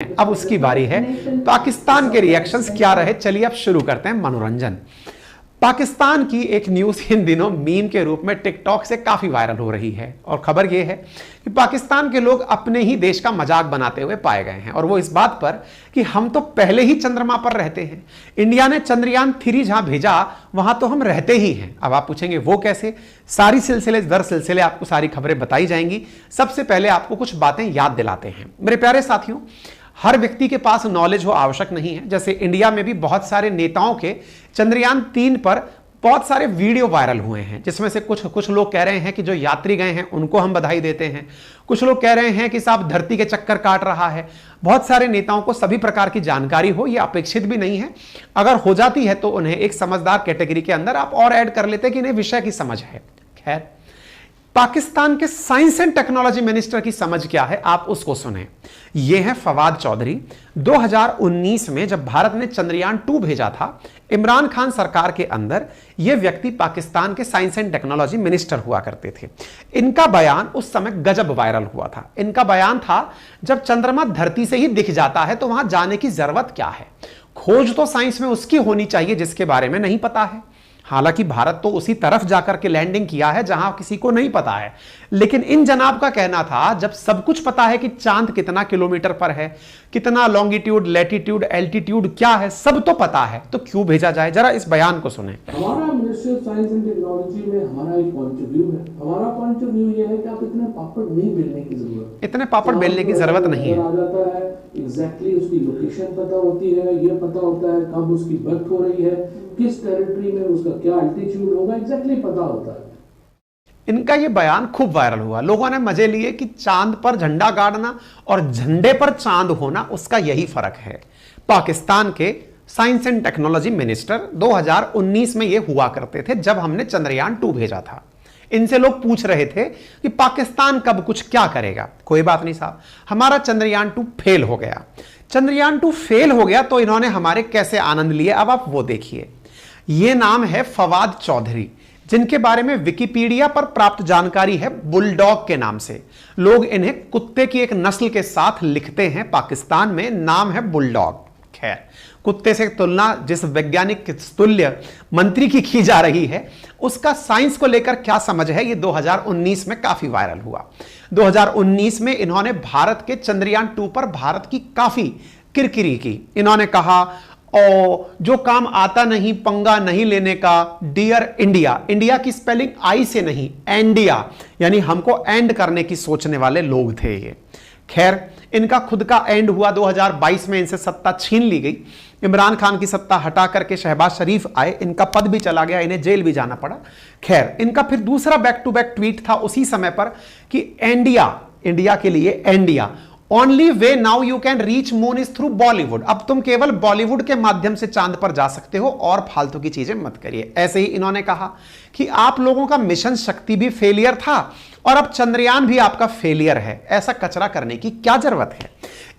अब उसकी बारी है। पाकिस्तान के रिएक्शंस क्या रहे, चलिए अब शुरू करते हैं मनोरंजन। पाकिस्तान की एक न्यूज इन दिनों मीम के रूप में टिकटॉक से काफी वायरल हो रही है और खबर यह है कि पाकिस्तान के लोग अपने ही देश का मजाक बनाते हुए पाए गए हैं और वो इस बात पर कि हम तो पहले ही चंद्रमा पर रहते हैं, इंडिया ने चंद्रयान-3 जहां भेजा वहां तो हम रहते ही हैं। अब आप पूछेंगे वो कैसे, सारी सिलसिले दर सिलसिले आपको सारी खबरें बताई जाएंगी। सबसे पहले आपको कुछ बातें याद दिलाते हैं मेरे प्यारे साथियों। हर व्यक्ति के पास नॉलेज हो आवश्यक नहीं है। जैसे इंडिया में भी बहुत सारे नेताओं के चंद्रयान-3 पर बहुत सारे वीडियो वायरल हुए हैं, जिसमें से कुछ लोग कह रहे हैं कि जो यात्री गए हैं उनको हम बधाई देते हैं, कुछ लोग कह रहे हैं कि साहब धरती के चक्कर काट रहा है। बहुत सारे नेताओं को सभी प्रकार की जानकारी हो, यह अपेक्षित भी नहीं है। अगर हो जाती है तो उन्हें एक समझदार कैटेगरी के अंदर आप और ऐड कर लेते कि इन्हें विषय की समझ है। खैर, पाकिस्तान के साइंस एंड टेक्नोलॉजी मिनिस्टर की समझ क्या है आप उसको सुने। यह है फवाद चौधरी। 2019 में जब भारत ने चंद्रयान-2 भेजा था, इमरान खान सरकार के अंदर यह व्यक्ति पाकिस्तान के साइंस एंड टेक्नोलॉजी मिनिस्टर हुआ करते थे। इनका बयान उस समय गजब वायरल हुआ था। इनका बयान था, जब चंद्रमा धरती से ही दिख जाता है तो वहां जाने की जरूरत क्या है, खोज तो साइंस में उसकी होनी चाहिए जिसके बारे में नहीं पता है। हालांकि भारत तो उसी तरफ जाकर के लैंडिंग किया है जहां किसी को नहीं पता है, लेकिन इन जनाब का कहना था जब सब कुछ पता है कि चांद कितना किलोमीटर पर है, कितना लॉन्गिट्यूड, लैटिट्यूड, एल्टीट्यूड क्या है, सब तो पता है, तो क्यों भेजा जाए। जरा इस बयान को सुने। हमारा ministry of science and technology में हमारा एक पॉइंट ऑफ व्यू है। हमारा पॉइंट ऑफ व्यू ये है कि आप इतने पापड़ नहीं बेलने की जरूरत, इतने पापड़ बेलने की जरूरत नहीं है। आ जाता है एग्जैक्टली उसकी लोकेशन पता होती है, ये पता होता है कब उसकी बर्थ हो रही है, किस टेरिटरी में उसका क्या एल्टीट्यूड होगा, एग्जैक्टली पता होता है। इनका यह बयान खूब वायरल हुआ, लोगों ने मजे लिए कि चांद पर झंडा गाड़ना और झंडे पर चांद होना, उसका यही फर्क है। पाकिस्तान के साइंस एंड टेक्नोलॉजी मिनिस्टर 2019 में यह हुआ करते थे जब हमने चंद्रयान-2 भेजा था। इनसे लोग पूछ रहे थे कि पाकिस्तान कब कुछ क्या करेगा। कोई बात नहीं साहब, हमारा चंद्रयान-2 फेल हो गया। चंद्रयान-2 फेल हो गया तो इन्होंने हमारे कैसे आनंद लिए, अब आप वो देखिए। यह नाम है फवाद चौधरी, जिनके बारे में विकिपीडिया पर प्राप्त जानकारी है बुलडॉग के नाम से। लोग इन्हें कुत्ते की एक नस्ल के साथ लिखते हैं। पाकिस्तान में नाम है बुलडॉग। खैर, कुत्ते से तुलना जिस वैज्ञानिक तुल्य मंत्री की जा रही है, उसका साइंस को लेकर क्या समझ है, यह 2019 में काफी वायरल हुआ। 2019 में इन्होंने भारत के चंद्रयान-2 पर भारत की काफी किरकिरी की। इन्होंने कहा, और जो काम आता नहीं पंगा नहीं लेने का, डियर इंडिया। इंडिया की स्पेलिंग आई से नहीं, एंडिया, यानी हमको एंड करने की सोचने वाले लोग थे ये। खैर, इनका खुद का एंड हुआ 2022 में, इनसे सत्ता छीन ली गई। इमरान खान की सत्ता हटा करके शहबाज शरीफ आए, इनका पद भी चला गया, इन्हें जेल भी जाना पड़ा। खैर, इनका फिर दूसरा बैक टू बैक ट्वीट था उसी समय पर कि इंडिया के लिए एंडिया, only way now you can reach moon is through Bollywood. अब तुम केवल बॉलीवुड के माध्यम से चांद पर जा सकते हो और फालतू की चीजें मत करिए। ऐसे ही इन्होंने कहा कि आप लोगों का मिशन शक्ति भी फेलियर था और अब चंद्रयान भी आपका फेलियर है, ऐसा कचरा करने की क्या जरूरत है।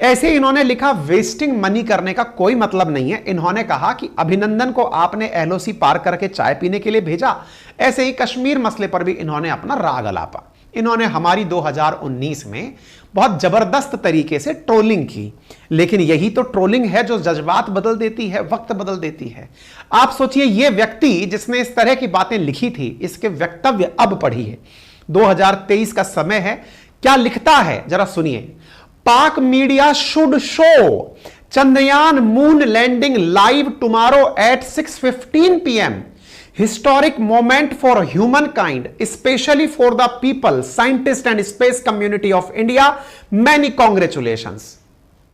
ऐसे ही इन्होंने लिखा, वेस्टिंग मनी करने का कोई मतलब नहीं है। इन्होंने कहा कि अभिनंदन को आपने एलओसी पार करके चाय पीने के लिए भेजा। ऐसे ही कश्मीर मसले पर भी इन्होंने अपना राग अलापा। इन्होंने हमारी 2019 में बहुत जबरदस्त तरीके से ट्रोलिंग की, लेकिन यही तो ट्रोलिंग है जो जज्बात बदल देती है, वक्त बदल देती है। आप सोचिए, यह व्यक्ति जिसने इस तरह की बातें लिखी थी, इसके वक्तव्य अब पढ़िए। 2023 का समय है, क्या लिखता है जरा सुनिए। Pak media should show Chandrayaan moon landing live tomorrow at 6:15 PM. Historic moment for humankind, especially for the people, scientists and space community of India. Many congratulations.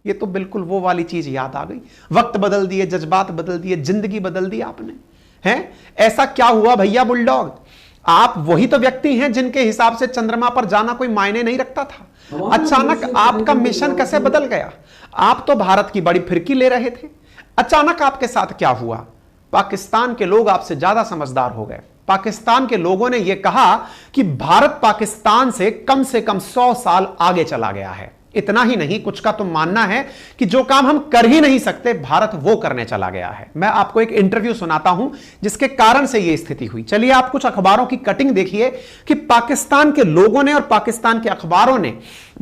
ये तो बिल्कुल वो वाली चीज याद आ गई। वक्त बदल दिए, जज्बात बदल दिए, जिंदगी बदल दी आपने। हैं? ऐसा क्या हुआ भैया बुलडॉग? आप वही तो व्यक्ति हैं जिनके हिसाब से चंद्रमा पर जाना कोई मायने नहीं रखता था। अचानक आपका मिशन कैसे बदल गया? आप तो भारत की बड़ी फिरकी ले रहे थे, अचानक आपके साथ क्या हुआ? पाकिस्तान के लोग आपसे ज्यादा समझदार हो गए। पाकिस्तान के लोगों ने यह कहा कि भारत पाकिस्तान से कम 100 साल आगे चला गया है। इतना ही नहीं, कुछ का तो मानना है कि जो काम हम कर ही नहीं सकते भारत वो करने चला गया है। मैं आपको एक इंटरव्यू सुनाता हूं जिसके कारण से यह स्थिति हुई। चलिए आप कुछ अखबारों की कटिंग देखिए कि पाकिस्तान के लोगों ने और पाकिस्तान के अखबारों ने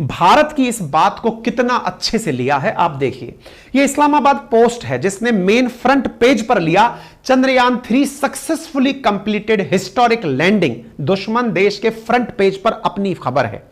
भारत की इस बात को कितना अच्छे से लिया है। आप देखिए, यह इस्लामाबाद पोस्ट है जिसने मेन फ्रंट पेज पर लिया, Chandrayaan 3 successfully completed historic landing. दुश्मन देश के फ्रंट पेज पर अपनी खबर है।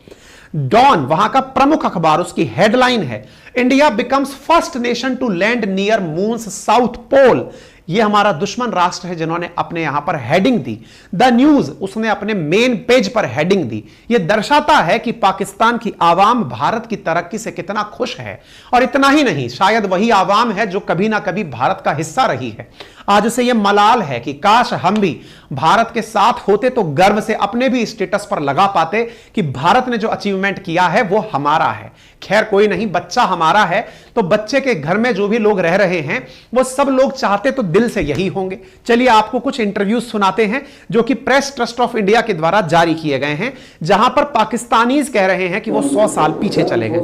डॉन वहां का प्रमुख अखबार, उसकी हेडलाइन है, India becomes first nation to land near moon's south pole. यह हमारा दुश्मन राष्ट्र है जिन्होंने अपने यहां पर हेडिंग दी। द न्यूज उसने अपने मेन पेज पर हेडिंग दी। यह दर्शाता है कि पाकिस्तान की आवाम भारत की तरक्की से कितना खुश है। और इतना ही नहीं, शायद वही आवाम है जो कभी ना कभी भारत का हिस्सा रही है। आज उसे यह मलाल है कि काश हम भी भारत के साथ होते तो गर्व से अपने भी स्टेटस पर लगा पाते कि भारत ने जो अचीवमेंट किया है वो हमारा है। खैर कोई नहीं, बच्चा हमारा है तो बच्चे के घर में जो भी लोग रह रहे हैं वो सब लोग चाहते तो दिल से यही होंगे। चलिए आपको कुछ इंटरव्यूज सुनाते हैं जो कि प्रेस ट्रस्ट ऑफ इंडिया के द्वारा जारी किए गए हैं, जहां पर पाकिस्तानीज कह रहे हैं कि वो 100 साल पीछे चले गए।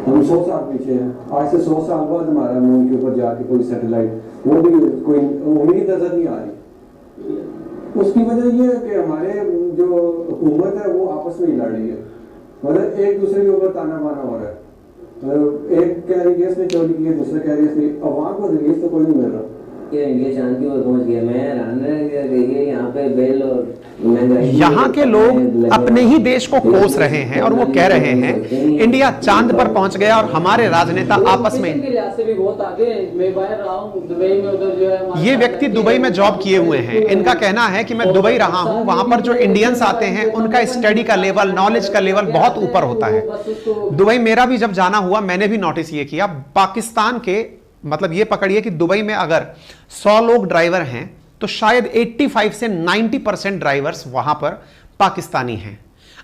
हम 100 साल पीछे हैं। आज से 100 साल बाद हमारा मून के ऊपर जाके कोई सैटेलाइट, वो भी कोई उम्मीद नजर नहीं आ रही। उसकी वजह ये है कि हमारे जो हुकूमत है वो आपस में ही लड़ रही है, मतलब एक दूसरे के ऊपर ताना बाना हो रहा है। एक कह रही है इसने चोरी की है, दूसरा कह रही है इसने, अवाम को रिलीफ तो कोई नहीं मिल रहा। इंडिया चांद की ओर पहुंच गया। मैं हैरान रह गई, यहाँ पे बेल और यहां के लोग अपने ही देश को कोस रहे हैं और वो कह रहे हैं इंडिया चांद पर पहुंच गया और हमारे राजनेता आपस में। ये व्यक्ति दुबई में जॉब किए हुए हैं। इनका कहना है कि मैं दुबई रहा हूं, वहां पर जो इंडियंस आते हैं उनका स्टडी का लेवल, नॉलेज का लेवल बहुत ऊपर होता है। दुबई मेरा भी जब जाना हुआ मैंने भी नोटिस ये किया। पाकिस्तान के मतलब ये पकड़िए कि दुबई में अगर 100 लोग ड्राइवर हैं तो शायद 85 से 90% ड्राइवर्स वहां पर पाकिस्तानी हैं।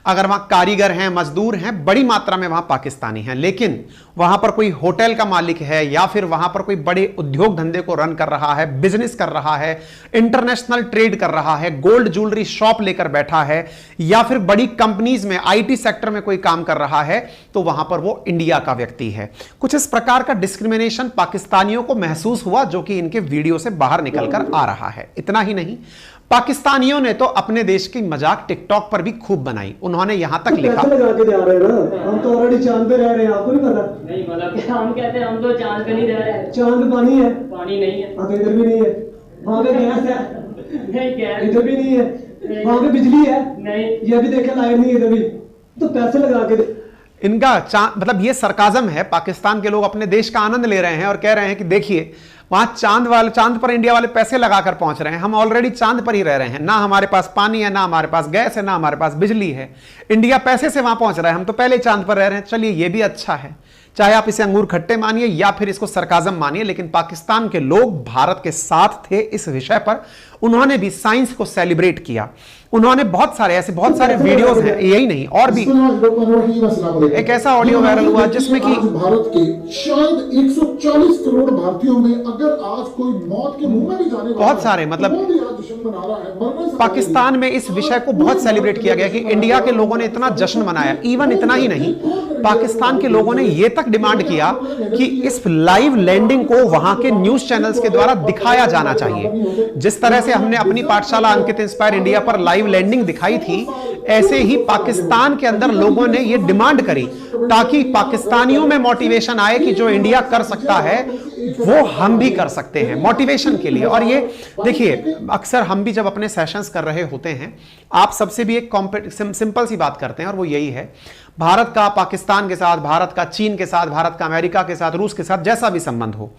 अगर वहां कारीगर हैं, मजदूर हैं, बड़ी मात्रा में वहां पाकिस्तानी हैं। लेकिन वहां पर कोई होटल का मालिक है या फिर वहां पर कोई बड़े उद्योग धंधे को रन कर रहा है, बिजनेस कर रहा है, इंटरनेशनल ट्रेड कर रहा है, गोल्ड ज्वेलरी शॉप लेकर बैठा है या फिर बड़ी कंपनीज में आईटी सेक्टर में कोई काम कर रहा है, तो वहां पर वो इंडिया का व्यक्ति है। कुछ इस प्रकार का डिस्क्रिमिनेशन पाकिस्तानियों को महसूस हुआ जो कि इनके वीडियो से बाहर निकलकर आ रहा है। इतना ही नहीं, पाकिस्तानियों ने तो अपने देश की मजाक टिकटॉक पर भी खूब बनाई। उन्होंने यहां तक लिखा, लगा के जा रहे हैं ना, हम तो ऑलरेडी चांद पे रह रहे हैं, आपको नहीं पता? नहीं मतलब हम कहते हैं हम तो चांद पे नहीं रह रहे हैं। चांद पानी है, पानी नहीं है। हाँ तो इधर भी नहीं है। वहाँ पे गैस है, नहीं गैस इधर भी नहीं है। वहाँ पे बिजली है, नहीं, ये भी देखे लाइट नहीं है इधर भी। तो पैसे लगा के इनका मतलब ये सरकाजम है। पाकिस्तान के लोग अपने देश का आनंद ले रहे हैं और कह रहे हैं कि देखिए वहां चांद पर इंडिया वाले पैसे लगाकर पहुंच रहे हैं, हम ऑलरेडी चांद पर ही रह रहे हैं। ना हमारे पास पानी है, ना हमारे पास गैस है, ना हमारे पास बिजली है। इंडिया पैसे से वहां पहुंच रहा है, हम तो पहले चांद पर रह रहे हैं। चलिए ये भी अच्छा है, चाहे आप इसे अंगूर खट्टे मानिए या फिर इसको सरकाजम मानिए, लेकिन पाकिस्तान के लोग भारत के साथ थे इस विषय पर। उन्होंने भी साइंस को सेलिब्रेट किया। उन्होंने बहुत सारे वीडियोस हैं, यही नहीं और भी। एक ऐसा ऑडियो वायरल हुआ जिसमें कि भारत के शायद 140 करोड़ भारतीयों में अगर आज कोई मौत के मुंह में भी जाने बहुत सारे मतलब पाकिस्तान में इस विषय को बहुत सेलिब्रेट किया गया कि इंडिया के लोगों ने इतना जश्न मनाया। इवन इतना ही नहीं, पाकिस्तान के लोगों ने यह तक डिमांड किया कि इस लाइव लैंडिंग को वहां के न्यूज चैनल्स के द्वारा दिखाया जाना चाहिए। जिस तरह से हमने अपनी पाठशाला अंकित इंस्पायर इंडिया पर लाइव लैंडिंग दिखाई थी, ऐसे ही पाकिस्तान के अंदर लोगों ने यह डिमांड करी ताकि पाकिस्तानियों में मोटिवेशन आए कि जो इंडिया कर सकता है वो हम भी कर सकते हैं, मोटिवेशन के लिए। और ये देखिए, अक्सर हम भी जब अपने सेशंस कर रहे होते हैं, आप सबसे भी एक सिंपल सी बात करते हैं और वो यही है, भारत का पाकिस्तान के साथ, भारत का चीन के साथ, भारत का अमेरिका के साथ, रूस के साथ जैसा भी संबंध हो,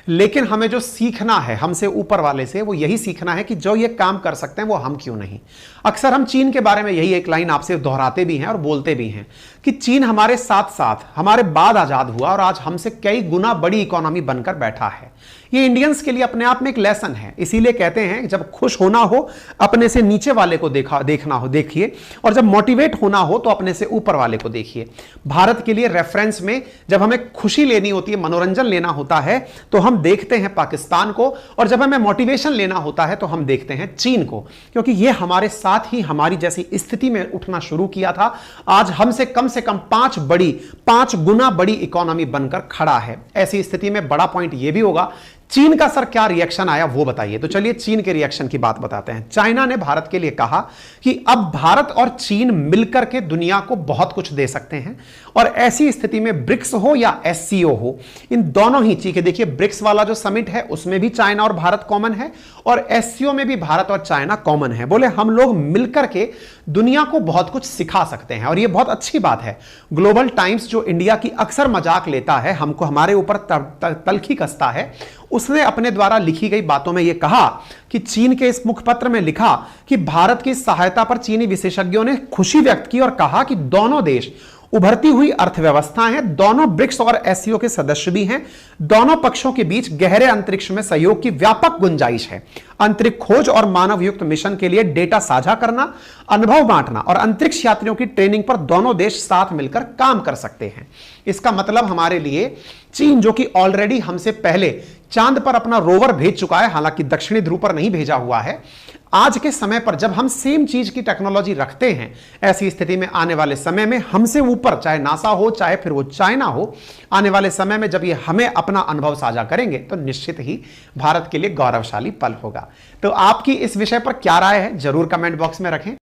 लेकिन हमें जो सीखना है हमसे ऊपर वाले से, वो यही सीखना है कि जो ये काम कर सकते हैं वो हम क्यों नहीं। अक्सर हम चीन के बारे में यही एक लाइन आपसे दोहराते भी हैं और बोलते भी हैं कि चीन हमारे साथ साथ हमारे बाद आजाद हुआ और आज हमसे कई गुना बड़ी इकोनॉमी बनकर बैठा है। ये इंडियंस के लिए अपने आप में एक लेसन है। इसीलिए कहते हैं जब खुश होना हो अपने से नीचे वाले को देखिए, और जब मोटिवेट होना हो तो अपने से ऊपर वाले को देखिए। भारत के लिए रेफरेंस में जब हमें खुशी लेनी होती है, मनोरंजन लेना होता है, तो हम देखते हैं पाकिस्तान को, और जब हमें मोटिवेशन लेना होता है तो हम देखते हैं चीन को, क्योंकि ये हमारे साथ ही हमारी जैसी स्थिति में उठना शुरू किया था। आज हमसे कम से कम 5 गुना बड़ी इकोनॉमी बनकर खड़ा है। ऐसी स्थिति में बड़ा पॉइंट यह भी होगा, चीन का सर क्या रिएक्शन आया वो बताइए। तो चलिए चीन के रिएक्शन की बात बताते हैं। चाइना ने भारत के लिए कहा कि अब भारत और चीन मिलकर के दुनिया को बहुत कुछ दे सकते हैं, और ऐसी स्थिति में ब्रिक्स हो या एससीओ हो, इन दोनों ही चीजें, देखिए ब्रिक्स वाला जो समिट है उसमें भी चाइना और भारत कॉमन है, और एससीओ में भी भारत और चाइना कॉमन है। बोले हम लोग मिलकर के दुनिया को बहुत कुछ सिखा सकते हैं, और यह बहुत अच्छी बात है। ग्लोबल टाइम्स जो इंडिया की अक्सर मजाक लेता है, हमको हमारे ऊपर तलखी कसता है, उसने अपने द्वारा लिखी गई बातों में यह कहा कि चीन के इस मुखपत्र में लिखा कि भारत की सहायता पर चीनी विशेषज्ञों ने खुशी व्यक्त की और कहा कि दोनों देश उभरती हुई अर्थव्यवस्थाएं हैं, दोनों ब्रिक्स और एससीओ के सदस्य भी हैं, दोनों पक्षों के बीच गहरे अंतरिक्ष में सहयोग की व्यापक गुंजाइश है। अंतरिक्ष खोज और मानव युक्त मिशन के लिए डेटा साझा करना, अनुभव बांटना और अंतरिक्ष यात्रियों की ट्रेनिंग पर दोनों देश साथ मिलकर काम कर सकते हैं। इसका मतलब हमारे लिए चीन, जो कि ऑलरेडी हमसे पहले चांद पर अपना रोवर भेज चुका है, हालांकि दक्षिणी ध्रुव पर नहीं भेजा हुआ है, आज के समय पर जब हम सेम चीज की टेक्नोलॉजी रखते हैं, ऐसी स्थिति में आने वाले समय में हमसे ऊपर, चाहे नासा हो चाहे फिर वो चाइना हो, आने वाले समय में जब ये हमें अपना अनुभव साझा करेंगे तो निश्चित ही भारत के लिए गौरवशाली पल होगा। तो आपकी इस विषय पर क्या राय है जरूर कमेंट बॉक्स में रखें।